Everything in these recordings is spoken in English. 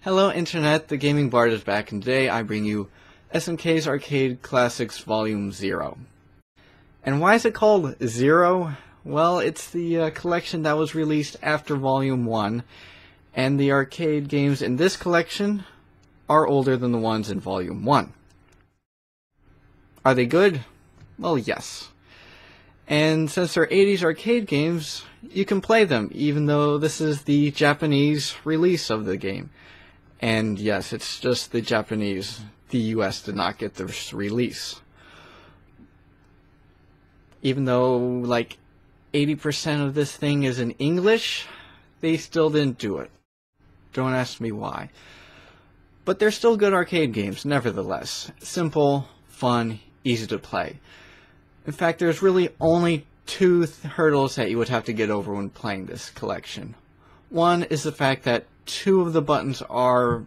Hello Internet, Thegamingbard is back, and today I bring you SNK's Arcade Classics Volume 0. And why is it called 0? Well, it's the collection that was released after Volume 1, and the arcade games in this collection are older than the ones in Volume 1. Are they good? Well, yes. And since they're 80s arcade games, you can play them, even though this is the Japanese release of the game. And yes, it's just the Japanese. The US did not get this release. Even though, like, 80% of this thing is in English, they still didn't do it. Don't ask me why. But they're still good arcade games, nevertheless. Simple, fun, easy to play. In fact, there's really only two hurdles that you would have to get over when playing this collection. One is the fact that two of the buttons are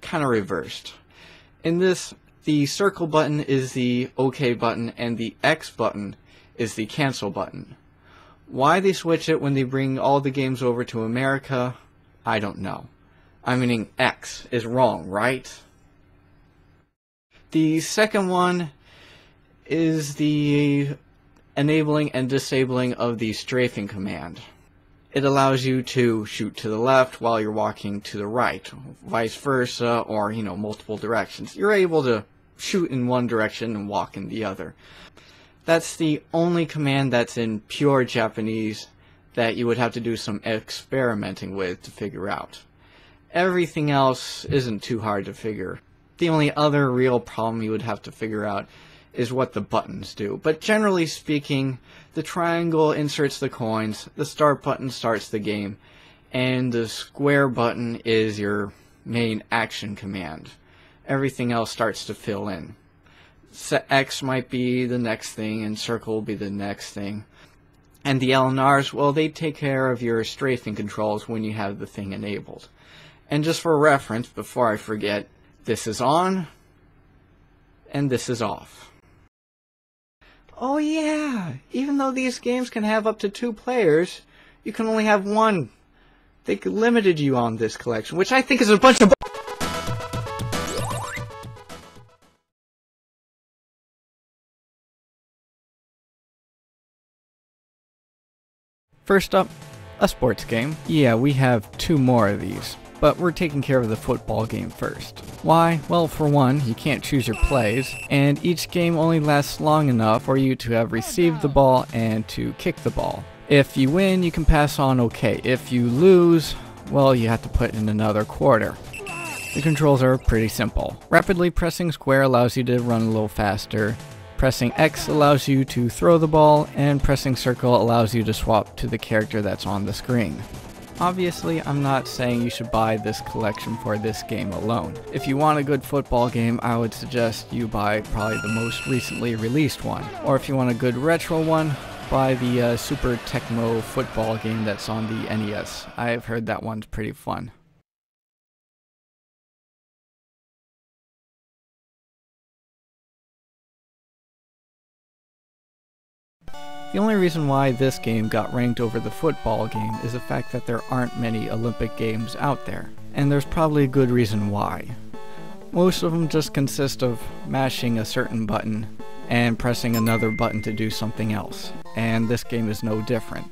kind of reversed. In this, the circle button is the OK button and the X button is the cancel button. Why they switch it when they bring all the games over to America, I don't know. I mean, X is wrong, right? The second one is the enabling and disabling of the strafing command. It allows you to shoot to the left while you're walking to the right, vice versa, or, multiple directions. You're able to shoot in one direction and walk in the other. That's the only command that's in pure Japanese that you would have to do some experimenting with to figure out. Everything else isn't too hard to figure. The only other real problem you would have to figure out is what the buttons do. But generally speaking, the triangle inserts the coins, the start button starts the game, and the square button is your main action command. Everything else starts to fill in. X might be the next thing, and circle will be the next thing. And the L and R's, well, they take care of your strafing controls when you have the thing enabled. And just for reference, before I forget, this is on, and this is off. Oh yeah, even though these games can have up to 2 players, you can only have 1. They limited you on this collection, which I think is a bunch of First up, a sports game. Yeah, we have 2 more of these, but we're taking care of the football game first. Why? Well, for one, you can't choose your plays, and each game only lasts long enough for you to have received the ball and to kick the ball. If you win, you can pass on okay. If you lose, well, you have to put in another quarter. The controls are pretty simple. Rapidly pressing square allows you to run a little faster. Pressing X allows you to throw the ball, and pressing circle allows you to swap to the character that's on the screen. Obviously, I'm not saying you should buy this collection for this game alone. If you want a good football game, I would suggest you buy probably the most recently released one. Or if you want a good retro one, buy the Super Tecmo football game that's on the NES. I've heard that one's pretty fun. The only reason why this game got ranked over the football game is the fact that there aren't many Olympic games out there, and there's probably a good reason why. Most of them just consist of mashing a certain button and pressing another button to do something else, and this game is no different.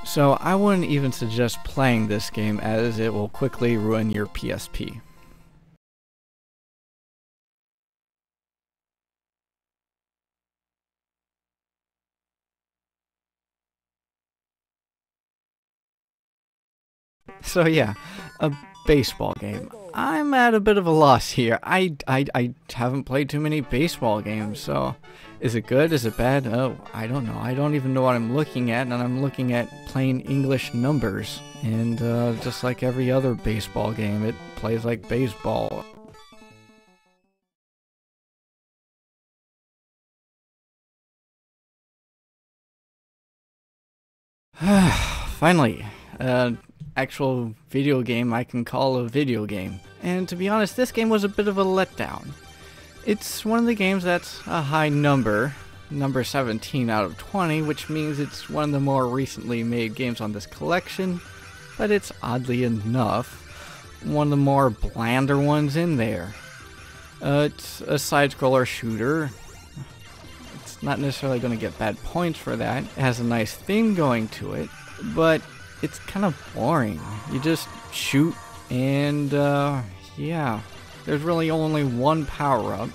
So I wouldn't even suggest playing this game, as it will quickly ruin your PSP. So yeah, a baseball game. I'm at a bit of a loss here. I haven't played too many baseball games, so is it good? Is it bad? Oh, I don't know. I don't even know what I'm looking at, and I'm looking at plain English numbers. And just like every other baseball game, it plays like baseball. Finally, actual video game I can call a video game. And to be honest, this game was a bit of a letdown. It's one of the games that's a high number 17 out of 20, which means it's one of the more recently made games on this collection, but it's oddly enough one of the more blander ones in there. It's a side-scroller shooter. It's not necessarily going to get bad points for that. It has a nice theme going to it, but it's kind of boring. You just shoot and, yeah. There's really only one power-up,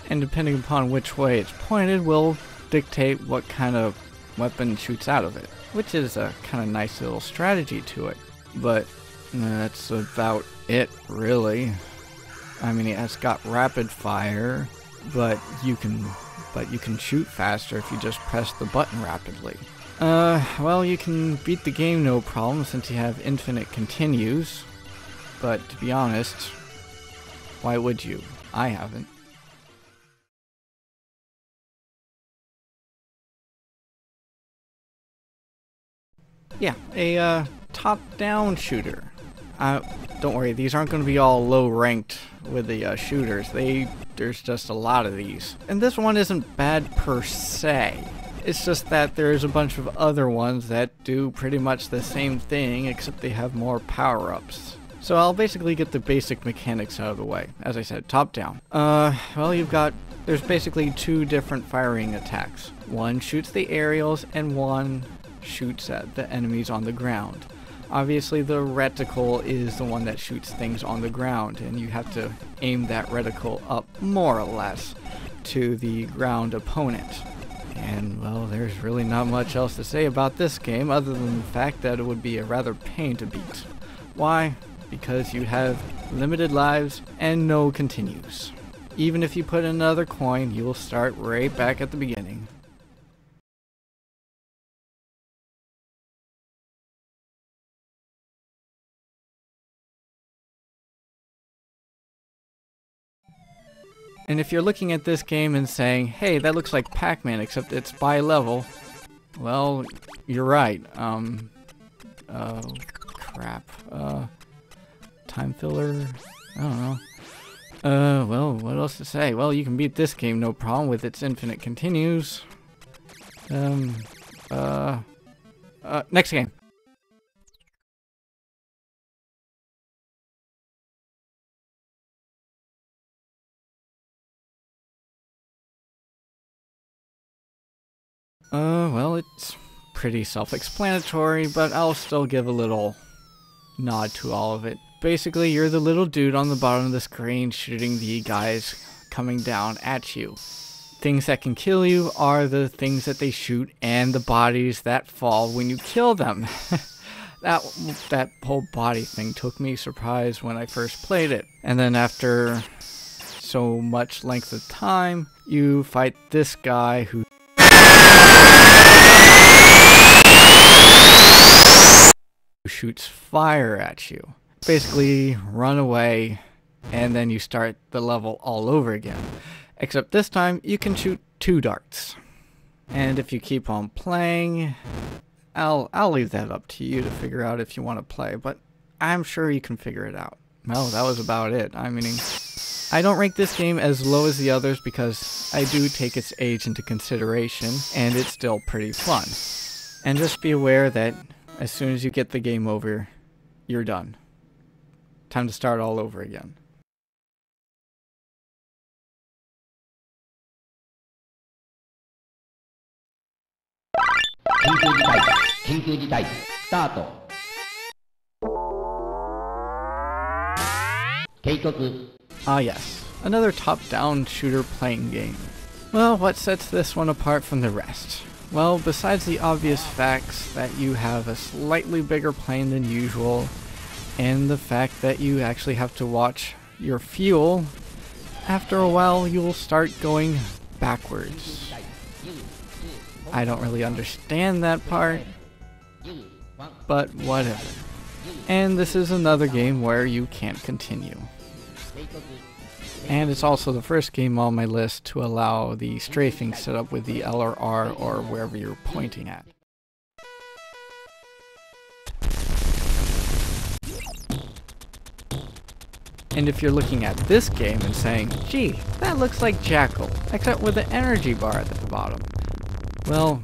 and depending upon which way it's pointed will dictate what kind of weapon shoots out of it, which is a kind of nice little strategy to it. But that's about it, really. I mean, it's got rapid fire, but you can shoot faster if you just press the button rapidly. Well, you can beat the game no problem since you have infinite continues, but to be honest, why would you? I haven't. Yeah, a top-down shooter. Don't worry, these aren't going to be all low-ranked with the shooters. There's just a lot of these. And this one isn't bad per se. It's just that there's a bunch of other ones that do pretty much the same thing, except they have more power-ups. So I'll basically get the basic mechanics out of the way. As I said, top-down. Well, there's basically two different firing attacks. One shoots the aerials, and one shoots at the enemies on the ground. Obviously the reticle is the one that shoots things on the ground, and you have to aim that reticle up more or less to the ground opponent. And well, there's really not much else to say about this game other than the fact that it would be a rather pain to beat. Why? Because you have limited lives and no continues. Even if you put in another coin, you will start right back at the beginning. And if you're looking at this game and saying, hey, that looks like Pac-Man except it's by level, well, you're right. Crap. Time filler? I don't know. Well, what else to say? Well, you can beat this game no problem with its infinite continues. Next game. Well, it's pretty self-explanatory, but I'll still give a little nod to all of it. Basically, you're the little dude on the bottom of the screen shooting the guys coming down at you. Things that can kill you are the things that they shoot and the bodies that fall when you kill them. That whole body thing took me surprised when I first played it. And then after so much length of time, you fight this guy who shoots fire at you. Basically, run away, and then you start the level all over again. Except this time, you can shoot 2 darts. And if you keep on playing, I'll leave that up to you to figure out if you want to play, but I'm sure you can figure it out. Well, that was about it. I mean, I don't rank this game as low as the others because I do take its age into consideration, and it's still pretty fun. And just be aware that as soon as you get the game over, you're done. Time to start all over again. Ah yes, another top-down shooter playing game. Well, what sets this one apart from the rest? Well, besides the obvious facts that you have a slightly bigger plane than usual, and the fact that you actually have to watch your fuel, after a while you'll start going backwards. I don't really understand that part, but whatever. And this is another game where you can't continue. And it's also the first game on my list to allow the strafing setup with the L or R or wherever you're pointing at. And if you're looking at this game and saying, gee, that looks like Jackal, except with an energy bar at the bottom. Well,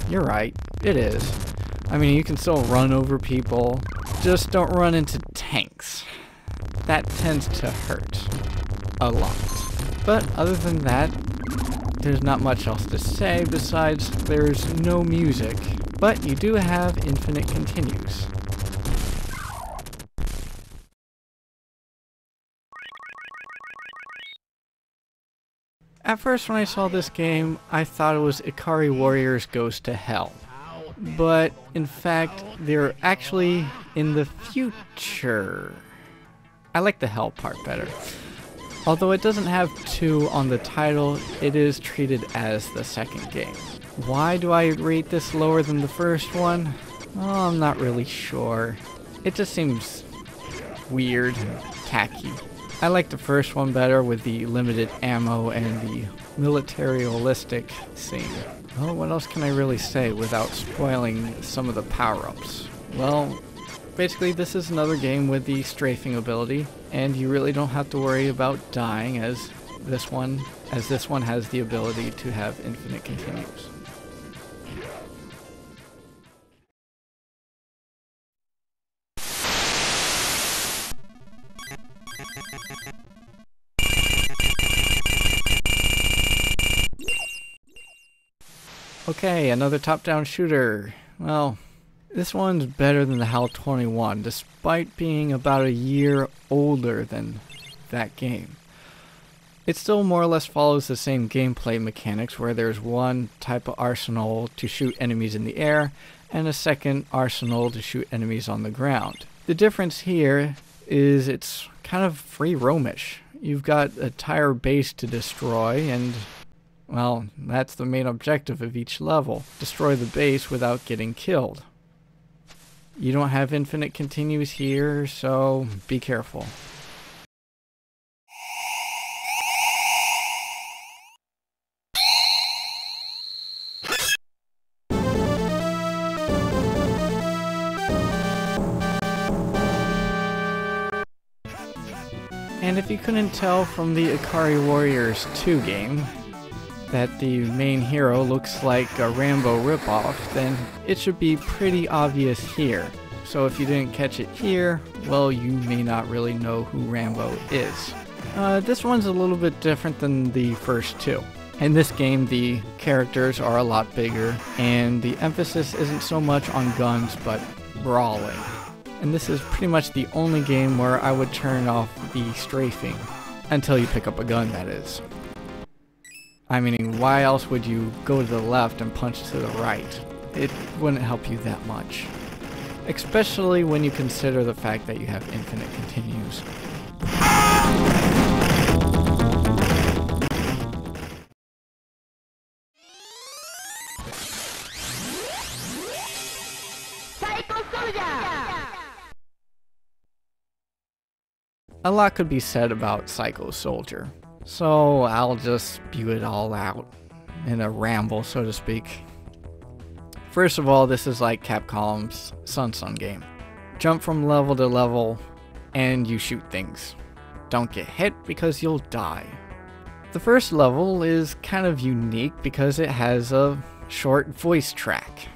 you're right, it is. I mean, you can still run over people, just don't run into tanks. that tends to hurt a lot. But other than that, there's not much else to say besides there's no music, but you do have infinite continues. At first when I saw this game, I thought it was Ikari Warriors Goes to Hell. But in fact, they're actually in the future. I like the hell part better. Although it doesn't have 2 on the title, it is treated as the second game. Why do I rate this lower than the first one? Well, I'm not really sure. It just seems weird and tacky. I like the first one better with the limited ammo and the militaristic scene. Well, what else can I really say without spoiling some of the power-ups? Well, basically this is another game with the strafing ability, and you really don't have to worry about dying as this one has the ability to have infinite continues. Okay, another top-down shooter. Well, this one's better than the HAL 21, despite being about a year older than that game. It still more or less follows the same gameplay mechanics, where there's one type of arsenal to shoot enemies in the air, and a second arsenal to shoot enemies on the ground. The difference here is it's kind of free roamish. You've got a entire base to destroy, and well, that's the main objective of each level. Destroy the base without getting killed. You don't have infinite continues here, so be careful. And if you couldn't tell from the Ikari Warriors 2 game, that the main hero looks like a Rambo ripoff, then it should be pretty obvious here. So if you didn't catch it here, well, you may not really know who Rambo is. This one's a little bit different than the first 2. In this game, the characters are a lot bigger, and the emphasis isn't so much on guns, but brawling. And this is pretty much the only game where I would turn off the strafing, until you pick up a gun, that is. I mean, why else would you go to the left and punch to the right? It wouldn't help you that much. Especially when you consider the fact that you have infinite continues. A lot could be said about Psycho Soldier, so I'll just spew it all out in a ramble, so to speak. First of all, this is like Capcom's Sun game. Jump from level to level, and you shoot things. Don't get hit because you'll die. The first level is kind of unique because it has a short voice track.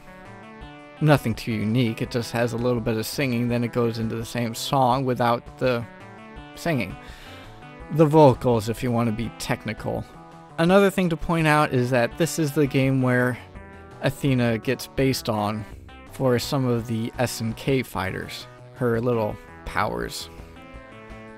Nothing too unique, it just has a little bit of singing, then it goes into the same song without the singing. The vocals, if you want to be technical. Another thing to point out is that this is the game where Athena gets based on for some of the SNK fighters, her little powers.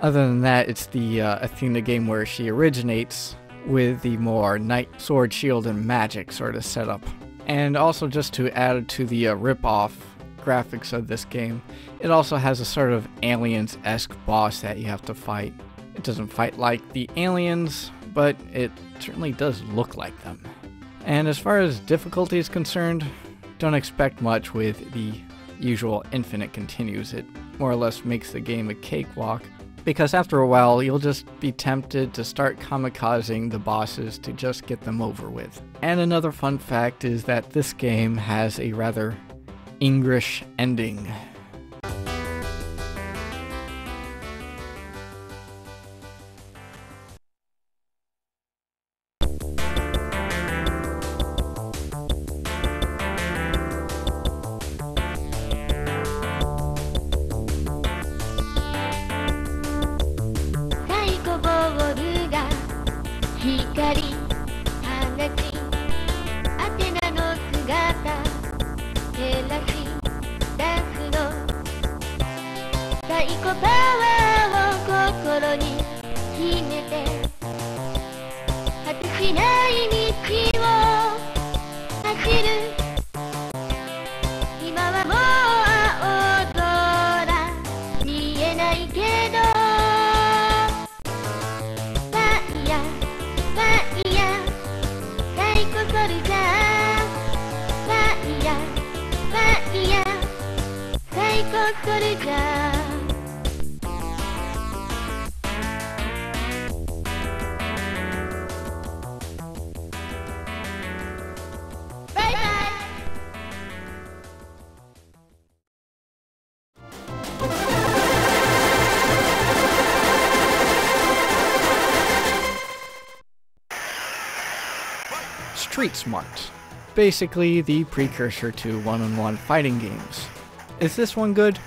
Other than that, it's the Athena game where she originates with the more knight, sword, shield, and magic sort of setup. And also, just to add to the rip-off graphics of this game, it also has a sort of aliens-esque boss that you have to fight. It doesn't fight like the aliens, but it certainly does look like them. And as far as difficulty is concerned, don't expect much with the usual infinite continues. It more or less makes the game a cakewalk, because after a while you'll just be tempted to start kamikazing the bosses to just get them over with. And another fun fact is that this game has a rather English ending. Street Smart. Basically the precursor to one-on-one fighting games. Is this one good?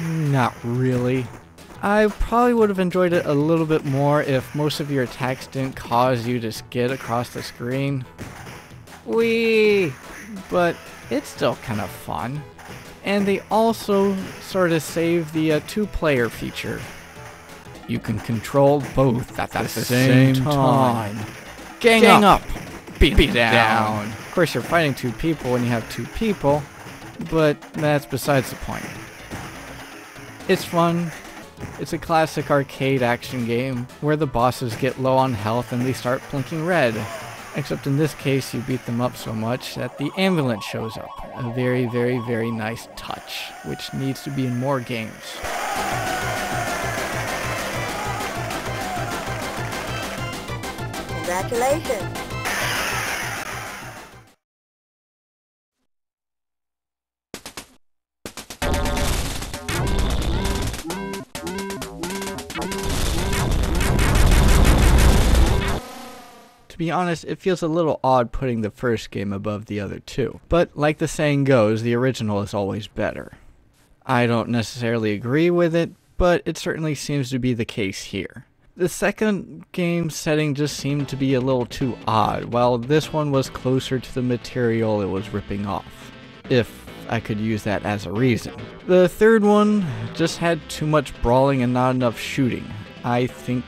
Not really. I probably would have enjoyed it a little bit more if most of your attacks didn't cause you to skid across the screen. Whee! But it's still kind of fun. And they also sort of save the two-player feature. You can control both at the same time. Gang up! Beat down! Of course you're fighting two people when you have two people, but that's besides the point. It's fun. It's a classic arcade action game where the bosses get low on health and they start blinking red. Except in this case you beat them up so much that the ambulance shows up. A very, very, very nice touch, which needs to be in more games. Congratulations! To be honest, it feels a little odd putting the first game above the other two. But like the saying goes, the original is always better. I don't necessarily agree with it, but it certainly seems to be the case here. The second game setting just seemed to be a little too odd, while this one was closer to the material it was ripping off, if I could use that as a reason. The third one just had too much brawling and not enough shooting. I think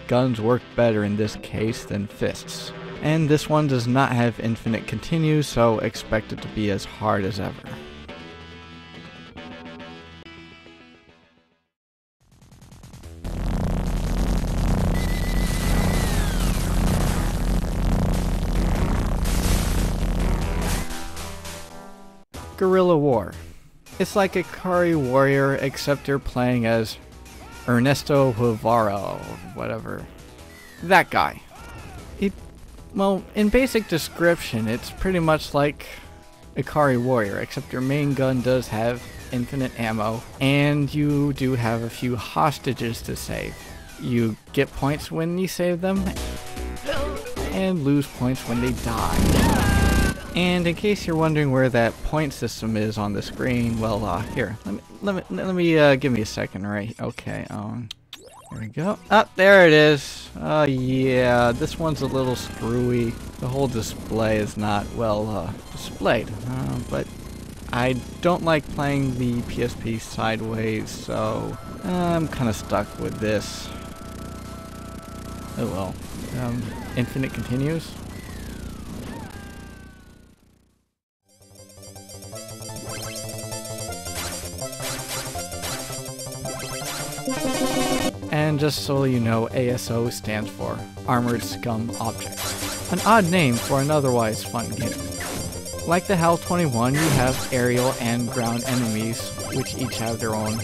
guns work better in this case than fists. And this one does not have infinite continues, so expect it to be as hard as ever. Guerrilla War. It's like a Ikari warrior, except you're playing as Ernesto Guevara, or whatever. That guy. Well, in basic description, it's pretty much like Ikari Warrior, except your main gun does have infinite ammo, and you do have a few hostages to save. You get points when you save them, and lose points when they die. And in case you're wondering where that point system is on the screen, well, here, let me give me a second, right? Okay, there we go. Ah, there it is. Yeah, this one's a little screwy. The whole display is not well displayed, but I don't like playing the PSP sideways, so I'm kind of stuck with this. Oh well. Infinite continues. And just so you know, ASO stands for Armored Scum Objects. An odd name for an otherwise fun game. Like the HAL 21, you have aerial and ground enemies, which each have their own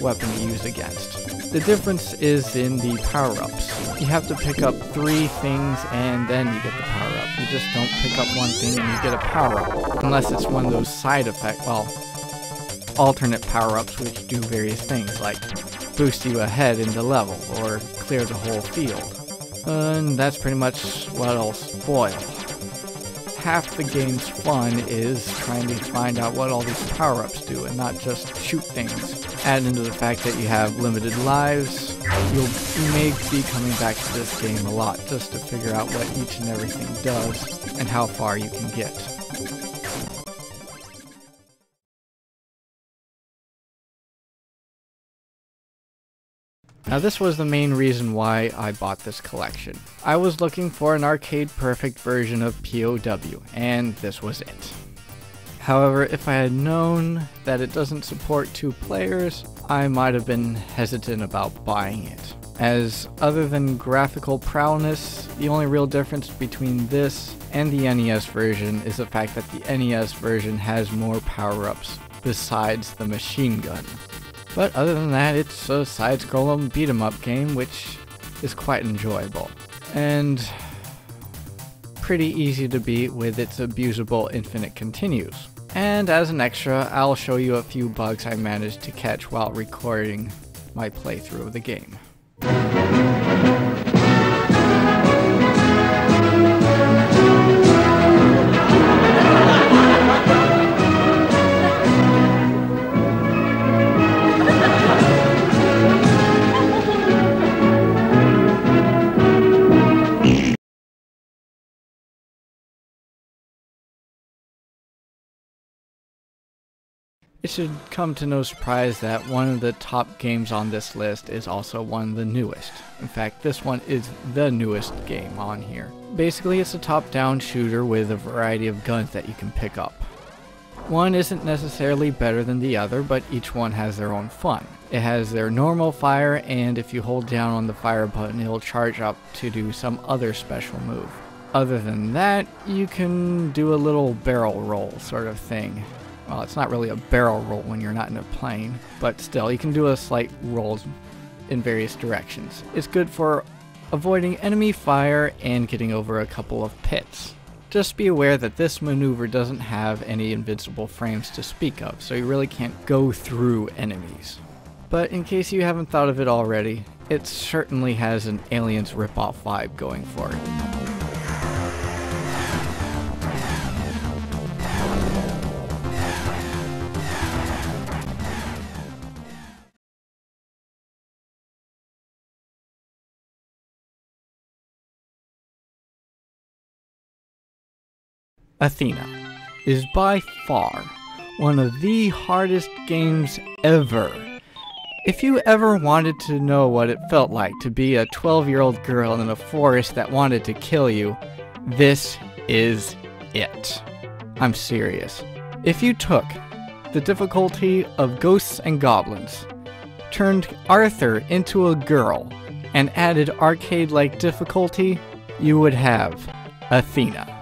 weapon to use against. The difference is in the power-ups. You have to pick up 3 things and then you get the power-up. You just don't pick up one thing and you get a power-up. Unless it's one of those side effect, well, alternate power-ups which do various things, like boost you ahead in the level, or clear the whole field. And that's pretty much what I'll spoil. Half the game's fun is trying to find out what all these power-ups do, and not just shoot things. Add into the fact that you have limited lives, you may be coming back to this game a lot just to figure out what each and everything does, and how far you can get. Now this was the main reason why I bought this collection. I was looking for an arcade-perfect version of P.O.W, and this was it. However, if I had known that it doesn't support 2 players, I might have been hesitant about buying it. As other than graphical prowess, the only real difference between this and the NES version is the fact that the NES version has more power-ups besides the machine gun. But other than that, it's a side-scrolling beat-em-up game, which is quite enjoyable. And pretty easy to beat with its abusable infinite continues. And as an extra, I'll show you a few bugs I managed to catch while recording my playthrough of the game. It should come to no surprise that one of the top games on this list is also one of the newest. In fact, this one is the newest game on here. Basically, it's a top-down shooter with a variety of guns that you can pick up. One isn't necessarily better than the other, but each one has their own fun. It has their normal fire, and if you hold down on the fire button, it'll charge up to do some other special move. Other than that, you can do a little barrel roll sort of thing. Well, it's not really a barrel roll when you're not in a plane, but still, you can do a slight roll in various directions. It's good for avoiding enemy fire and getting over a couple of pits. Just be aware that this maneuver doesn't have any invincible frames to speak of, so you really can't go through enemies. But in case you haven't thought of it already, it certainly has an Aliens ripoff vibe going for it. Athena is by far one of the hardest games ever. If you ever wanted to know what it felt like to be a 12-year-old girl in a forest that wanted to kill you, this is it. I'm serious. If you took the difficulty of Ghosts and Goblins, turned Arthur into a girl, and added arcade-like difficulty, you would have Athena.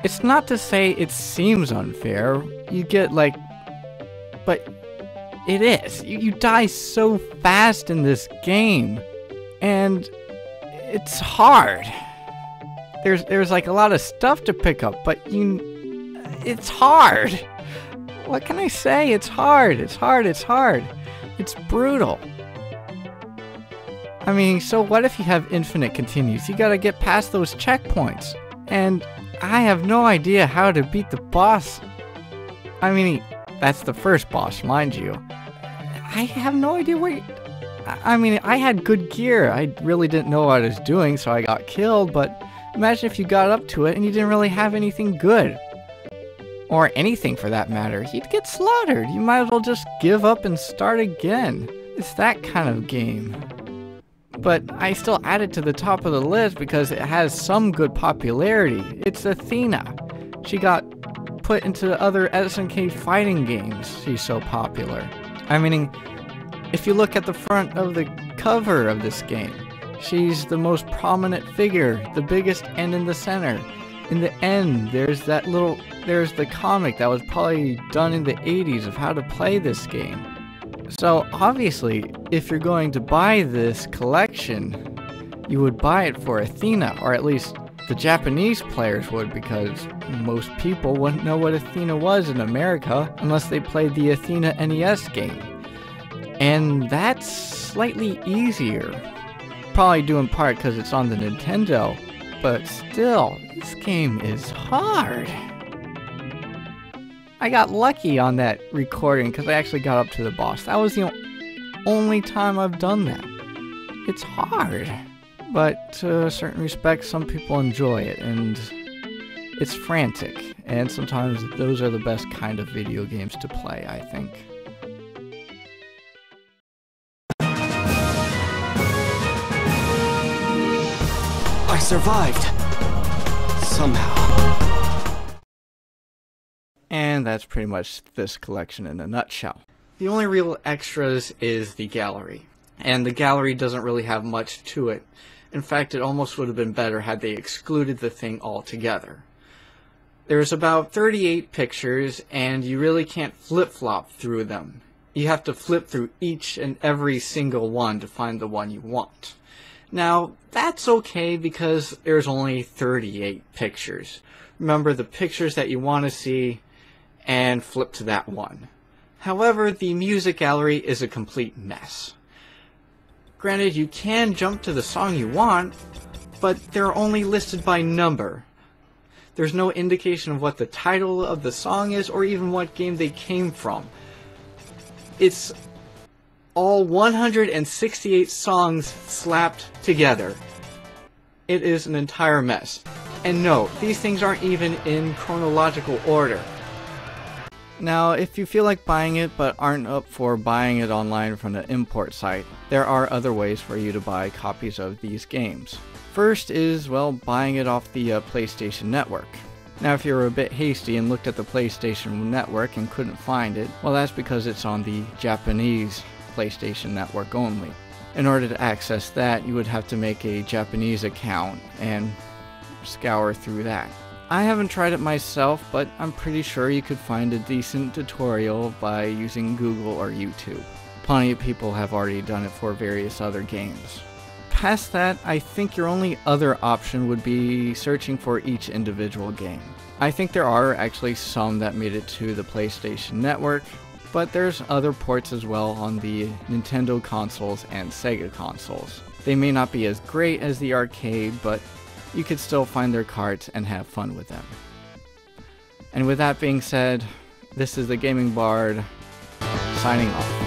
It's not to say it seems unfair, you get like, but it is. You die so fast in this game, and it's hard. There's like a lot of stuff to pick up, but it's hard. What can I say? It's hard, it's hard, it's hard. It's brutal. I mean, so what if you have infinite continues? You gotta get past those checkpoints, and I have no idea how to beat the boss. I mean, that's the first boss, mind you. I have no idea where... I mean, I had good gear. I really didn't know what I was doing, so I got killed, but imagine if you got up to it and you didn't really have anything good. Or anything for that matter. You'd get slaughtered. You might as well just give up and start again. It's that kind of game. But I still add it to the top of the list because it has some good popularity. It's Athena. She got put into other SNK fighting games. She's so popular. I mean, if you look at the front of the cover of this game, she's the most prominent figure, the biggest end in the center. In the end, there's the comic that was probably done in the 80s of how to play this game. So obviously, if you're going to buy this collection, you would buy it for Athena, or at least the Japanese players would, because most people wouldn't know what Athena was in America unless they played the Athena NES game. And that's slightly easier. Probably due in part because it's on the Nintendo, but still, this game is hard. I got lucky on that recording because I actually got up to the boss. That was the only time I've done that. It's hard, but to a certain respect, some people enjoy it, and it's frantic, and sometimes those are the best kind of video games to play, I think. I survived! Somehow. And that's pretty much this collection in a nutshell. The only real extras is the gallery. And the gallery doesn't really have much to it. In fact, it almost would have been better had they excluded the thing altogether. There's about 38 pictures, and you really can't flip-flop through them. You have to flip through each and every single one to find the one you want. Now, that's okay because there's only 38 pictures. Remember the pictures that you want to see, and flip to that one. However, the music gallery is a complete mess. Granted, you can jump to the song you want, but they're only listed by number. There's no indication of what the title of the song is or even what game they came from. It's all 168 songs slapped together. It is an entire mess. And no, these things aren't even in chronological order. Now, if you feel like buying it but aren't up for buying it online from the import site, there are other ways for you to buy copies of these games. First is, well, buying it off the PlayStation Network. Now, if you're a bit hasty and looked at the PlayStation Network and couldn't find it, well, that's because it's on the Japanese PlayStation Network only. In order to access that, you would have to make a Japanese account and scour through that. I haven't tried it myself, but I'm pretty sure you could find a decent tutorial by using Google or YouTube. Plenty of people have already done it for various other games. Past that, I think your only other option would be searching for each individual game. I think there are actually some that made it to the PlayStation Network, but there's other ports as well on the Nintendo consoles and Sega consoles. They may not be as great as the arcade, but you could still find their carts and have fun with them. And with that being said, this is Thegamingbard, signing off.